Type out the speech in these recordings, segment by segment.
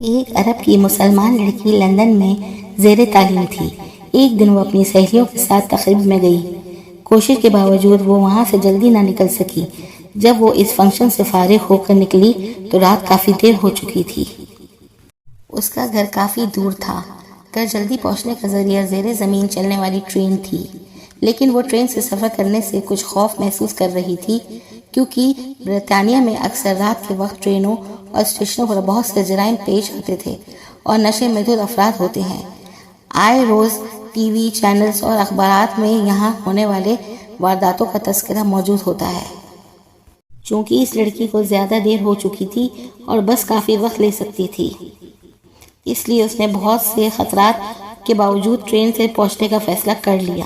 ایک عرب کی مسلمان لڑکی لندن میں زیر تعلیم تھی۔ ایک دن وہ اپنی سہیلیوں کے ساتھ تقریب میں گئی۔ کوشش کے باوجود وہ وہاں سے جلدی نہ نکل سکی۔ جب وہ اس فنکشن سے فارغ ہو کر نکلی تو رات کافی دیر ہو چکی تھی۔ اس کا گھر کافی دور تھا۔ گھر جلدی پہنچنے کا ذریعہ زیر زمین چلنے والی ٹرین تھی، لیکن وہ ٹرین سے سفر کرنے سے کچھ خوف محسوس کر رہی تھی، کیونکہ برطانیہ میں اکثر رات کے وقت ٹرینوں اور اسٹیشنوں پر بہت سے جرائم پیش آتے تھے اور نشے محدود افراد ہوتے ہیں۔ آئے روز ٹی وی چینلز اور اخبارات میں یہاں ہونے والے وارداتوں کا تذکرہ موجود ہوتا ہے۔ چونکہ اس لڑکی کو زیادہ دیر ہو چکی تھی اور بس کافی وقت لے سکتی تھی، اس لیے اس نے بہت سے خطرات کے باوجود ٹرین سے پہنچنے کا فیصلہ کر لیا۔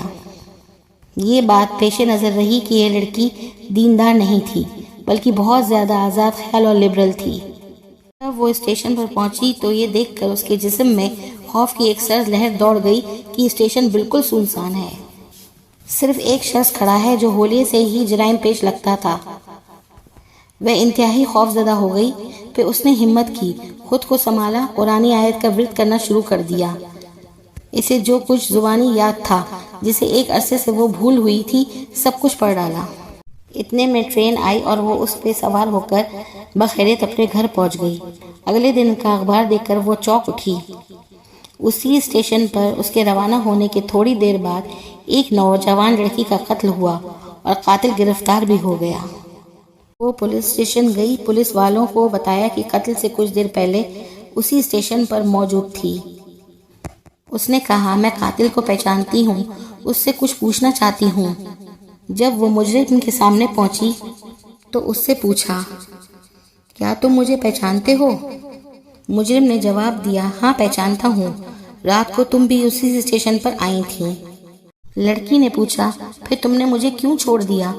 یہ بات پیش نظر رہی کہ یہ لڑکی دیندار نہیں تھی، بلکہ بہت زیادہ آزاد خیال اور لبرل تھی۔ جب وہ اسٹیشن پر پہنچی تو یہ دیکھ کر اس کے جسم میں خوف کی ایک سرد لہر دوڑ گئی کہ اسٹیشن بالکل سنسان ہے۔ صرف ایک شخص کھڑا ہے جو حولیے سے ہی جرائم پیش لگتا تھا۔ وہ انتہائی خوف زدہ ہو گئی۔ پھر اس نے ہمت کی، خود کو سنبھالا، قرآنی آیت کا ورد کرنا شروع کر دیا۔ اسے جو کچھ زبانی یاد تھا، جسے ایک عرصے سے وہ بھول ہوئی تھی، سب کچھ پڑھ ڈالا۔ اتنے میں ٹرین آئی اور وہ اس پہ سوار ہو کر بخیریت اپنے گھر پہنچ گئی۔ اگلے دن کا اخبار دیکھ کر وہ چونک اٹھی۔ اسی اسٹیشن پر اس کے روانہ ہونے کے تھوڑی دیر بعد ایک نوجوان لڑکی کا قتل ہوا اور قاتل گرفتار بھی ہو گیا۔ وہ پولیس اسٹیشن گئی، پولیس والوں کو بتایا کہ قتل سے کچھ دیر پہلے اسی اسٹیشن پر موجود تھی۔ اس نے کہا، میں قاتل کو پہچانتی ہوں، اس سے کچھ پوچھنا چاہتی ہوں۔ جب وہ مجرم کے سامنے پہنچی تو اس سے پوچھا، کیا تم مجھے پہچانتے ہو؟ مجرم نے جواب دیا، ہاں پہچانتا ہوں، رات کو تم بھی اسی اسٹیشن پر آئی تھی۔ لڑکی نے پوچھا، پھر تم نے مجھے کیوں چھوڑ دیا؟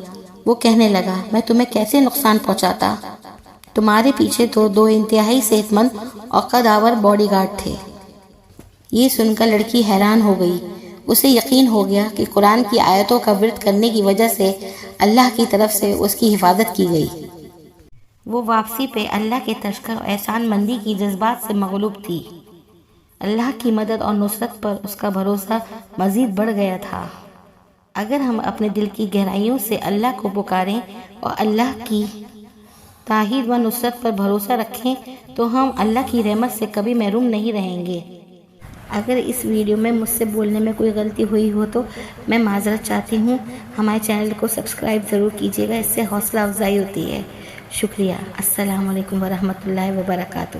وہ کہنے لگا، میں تمہیں کیسے نقصان پہنچاتا؟ تمہارے پیچھے تو دو انتہائی صحت مند اور قدآور باڈی گارڈ تھے۔ یہ سن کر لڑکی حیران ہو گئی۔ اسے یقین ہو گیا کہ قرآن کی آیتوں کا ورد کرنے کی وجہ سے اللہ کی طرف سے اس کی حفاظت کی گئی۔ وہ واپسی پہ اللہ کے تشکر اور احسان مندی کی جذبات سے مغلوب تھی۔ اللہ کی مدد اور نصرت پر اس کا بھروسہ مزید بڑھ گیا تھا۔ اگر ہم اپنے دل کی گہرائیوں سے اللہ کو پکاریں اور اللہ کی تائید و نصرت پر بھروسہ رکھیں تو ہم اللہ کی رحمت سے کبھی محروم نہیں رہیں گے۔ اگر اس ویڈیو میں مجھ سے بولنے میں کوئی غلطی ہوئی ہو تو میں معذرت چاہتی ہوں۔ ہمارے چینل کو سبسکرائب ضرور کیجیے گا، اس سے حوصلہ افزائی ہوتی ہے۔ شکریہ۔ السلام علیکم ورحمۃ اللہ وبرکاتہ۔